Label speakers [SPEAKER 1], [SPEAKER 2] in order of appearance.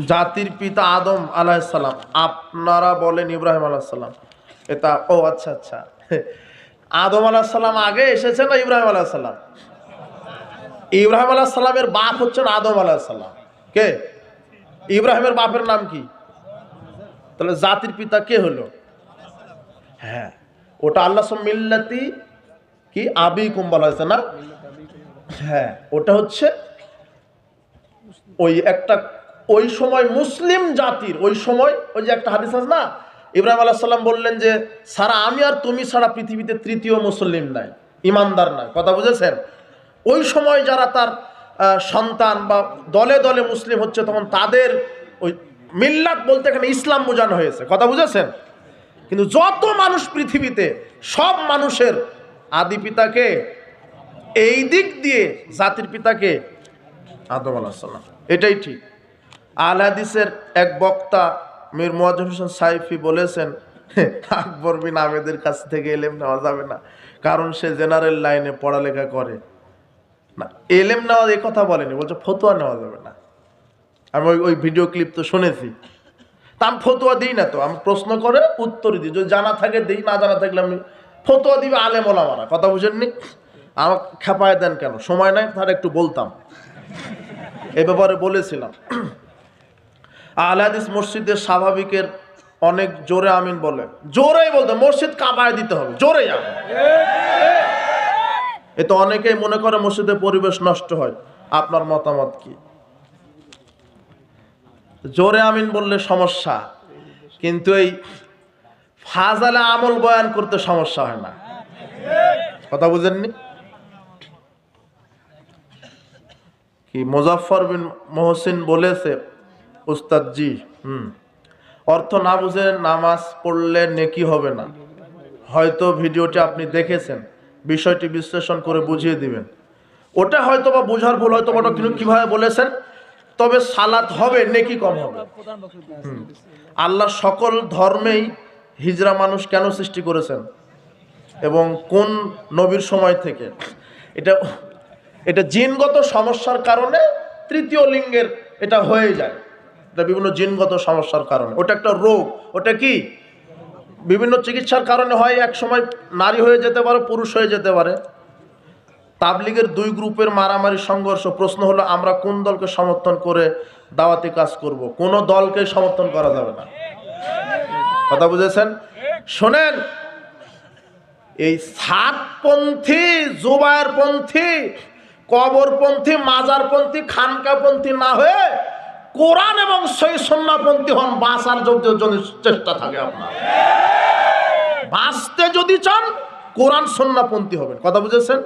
[SPEAKER 1] জাতির পিতা আদম আলাইহিসসালাম, আপনারা বলেন ইব্রাহিম আলাইহিসসালাম। এটা ও আচ্ছা আচ্ছা, আদম আলাইহিসসালাম আগে এসেছেন না ইব্রাহিম আলাইহিসসালাম? ইব্রাহিম আলাইহিসসালামের বাপ হচ্ছেন আদম আলাইহিসসালাম। কে? ইব্রাহিমের বাপের নাম কি? তাহলে জাতির পিতা কে হলো? হ্যাঁ, ওটা আল্লাহ মিল্লাতি কি আবিকুম বলা হয়েছে না? হ্যাঁ, ওটা হচ্ছে ওই একটা ওই সময় মুসলিম জাতির, ওই সময় ওই যে একটা হাদিস আছে না, ইব্রাহিম আলাইহিস সালাম বললেন যে সারা আমি আর তুমি ছাড়া পৃথিবীতে তৃতীয় মুসলিম নাই, ইমানদার নাই। কথা বুঝেছেন? ওই সময় যারা তার সন্তান বা দলে দলে মুসলিম হচ্ছে, তখন তাদের ওই মিল্লাত বলতে এখানে ইসলাম বোঝানো হয়েছে। কথা বুঝেছেন? কিন্তু যত মানুষ পৃথিবীতে, সব মানুষের আদি পিতাকে, এই দিক দিয়ে জাতির পিতাকে আদম আলাইহিস সালাম, এটাই ঠিক। আহলে হাদিসের এক বক্তা মীর মুয়াজ্জম হোসেন সাইফি বলেছেন, আকবর বিন আহমেদের কাছ থেকে এলেম নেওয়া যাবে না, কারণ সে জেনারেল লাইনে পড়ালেখা করে না। এলেম নেওয়া এই কথা বলেনি, বলছে ফতোয়া নেওয়া যাবে না। আমি ওই ভিডিও ক্লিপ তো শুনেছি। তা আমি ফতোয়া দিই না, তো আমি প্রশ্ন করে উত্তর দিই, যদি জানা থাকে দিই, না জানা থাকলে আমি ফতোয়া দিবে আলেম ওলামারা। কথা বুঝেননি? আমাকে খেপায় দেন কেন? সময় নাই, তার একটু বলতাম, এ ব্যাপারে বলেছিলাম। আহলে হাদিস মসজিদের স্বাভাবিকের অনেক জোরে আমিন বলে, জোরেই বলতে মসজিদ কাঁপায় দিতে হবে, জোরেই আমিন। এ তো অনেকেই মনে করে মসজিদের পরিবেশ নষ্ট হয়। আপনার মতামত কি? জোরে আমিন বললে সমস্যা, কিন্তু এই ফাজালে আমল বয়ান করতে সমস্যা হয় না। কথা বুঝেননি? কি মুজাফফর বিন মোহসিন বলেছে, উস্তাদ জি, অর্থ না বুঝে নামাজ পড়লে নেকি হবে না। হয়তো ভিডিওটি আপনি দেখেছেন, বিষয়টি বিশ্লেষণ করে বুঝিয়ে দিবেন। ওটা হয়তো বা বোঝার ভুল, হয়তো ওটা কিভাবে বলেছেন, তবে সালাত হবে, নেকি কম হবে। আল্লাহ সকল ধর্মেই হিজরা মানুষ কেন সৃষ্টি করেছেন এবং কোন নবীর সময় থেকে? এটা জিনগত সমস্যার কারণে তৃতীয় লিঙ্গের এটা হয়ে যায়, এটা বিভিন্ন জিনগত সমস্যার কারণে। ওটা একটা রোগ। ওটা কি? বিভিন্ন চিকিৎসার কারণে হয়। এক সময় নারী হয়ে যেতে পারে, পুরুষ হয়ে যেতে পারে। তাবলিগের দুই গ্রুপের মারামারি সংঘর্ষ। প্রশ্ন হলো, আমরা কোন দলকে সমর্থন করে দাওয়াতি কাজ করব? কোন দলকে সমর্থন করা যাবে না। কথা বুঝেছেন? শোনেন, এই সাতপন্থী, জুবায়েরপন্থী, কবরপন্থী, মাজারপন্থী, খানকাপন্থী না হয়ে কোরআন এবং সহিহ সুন্নাহপন্থী হন, বাঁচার জন্য চেষ্টা থাকে আপনার। বাঁচতে যদি চান কোরআন সুন্নাহপন্থী হবেন। কথা বুঝেছেন?